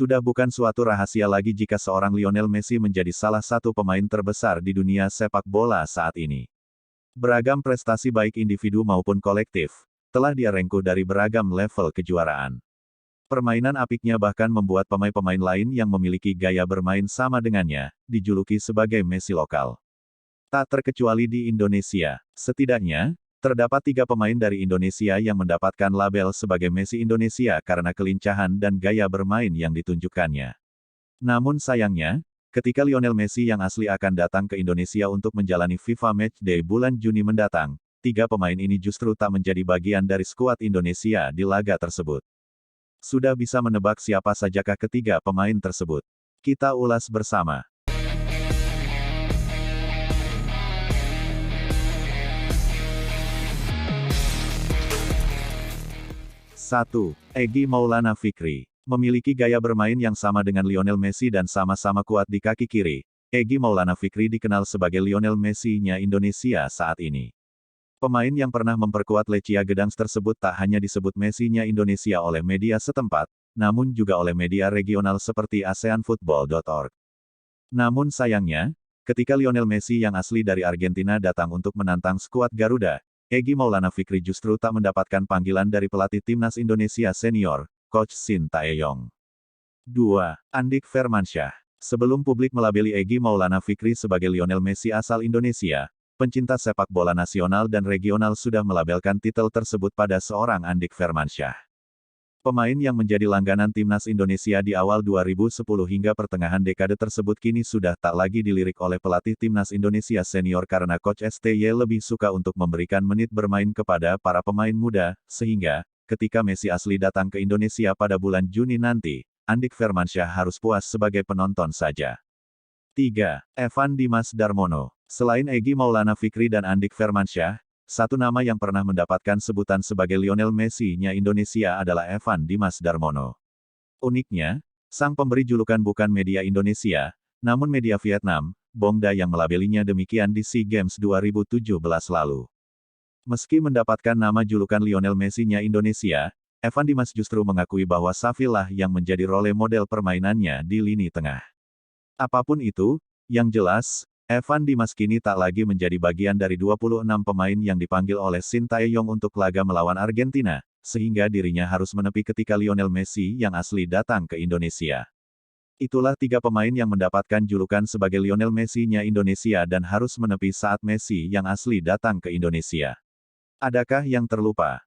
Sudah bukan suatu rahasia lagi jika seorang Lionel Messi menjadi salah satu pemain terbesar di dunia sepak bola saat ini. Beragam prestasi baik individu maupun kolektif, telah dia rengkuh dari beragam level kejuaraan. Permainan apiknya bahkan membuat pemain-pemain lain yang memiliki gaya bermain sama dengannya, dijuluki sebagai Messi lokal. Tak terkecuali di Indonesia, setidaknya, terdapat 3 pemain dari Indonesia yang mendapatkan label sebagai Messi Indonesia karena kelincahan dan gaya bermain yang ditunjukkannya. Namun sayangnya, ketika Lionel Messi yang asli akan datang ke Indonesia untuk menjalani FIFA Matchday bulan Juni mendatang, 3 pemain ini justru tak menjadi bagian dari skuad Indonesia di laga tersebut. Sudah bisa menebak siapa sajakah ketiga pemain tersebut? Kita ulas bersama. 1. Egy Maulana Fikri. Memiliki gaya bermain yang sama dengan Lionel Messi dan sama-sama kuat di kaki kiri. Egy Maulana Fikri dikenal sebagai Lionel Messi-nya Indonesia saat ini. Pemain yang pernah memperkuat Lechia Gdansk tersebut tak hanya disebut Messi-nya Indonesia oleh media setempat, namun juga oleh media regional seperti ASEANFootball.org. Namun sayangnya, ketika Lionel Messi yang asli dari Argentina datang untuk menantang skuad Garuda, Egy Maulana Fikri justru tak mendapatkan panggilan dari pelatih timnas Indonesia senior, Coach Shin Tae-yong. 2. Andik Firmansyah. Sebelum publik melabeli Egy Maulana Fikri sebagai Lionel Messi asal Indonesia, pencinta sepak bola nasional dan regional sudah melabelkan titel tersebut pada seorang Andik Firmansyah. Pemain yang menjadi langganan timnas Indonesia di awal 2010 hingga pertengahan dekade tersebut kini sudah tak lagi dilirik oleh pelatih timnas Indonesia senior karena Coach STY lebih suka untuk memberikan menit bermain kepada para pemain muda, sehingga, ketika Messi asli datang ke Indonesia pada bulan Juni nanti, Andik Firmansyah harus puas sebagai penonton saja. 3. Evan Dimas Darmono. Selain Egy Maulana Fikri dan Andik Firmansyah, satu nama yang pernah mendapatkan sebutan sebagai Lionel Messi-nya Indonesia adalah Evan Dimas Darmono. Uniknya, sang pemberi julukan bukan media Indonesia, namun media Vietnam, Bongda yang melabelinya demikian di SEA Games 2017 lalu. Meski mendapatkan nama julukan Lionel Messi-nya Indonesia, Evan Dimas justru mengakui bahwa Xavi lah yang menjadi role model permainannya di lini tengah. Apapun itu, yang jelas, Evan Dimas kini tak lagi menjadi bagian dari 26 pemain yang dipanggil oleh Shin Tae-yong untuk laga melawan Argentina, sehingga dirinya harus menepi ketika Lionel Messi yang asli datang ke Indonesia. Itulah 3 pemain yang mendapatkan julukan sebagai Lionel Messi-nya Indonesia dan harus menepi saat Messi yang asli datang ke Indonesia. Adakah yang terlupa?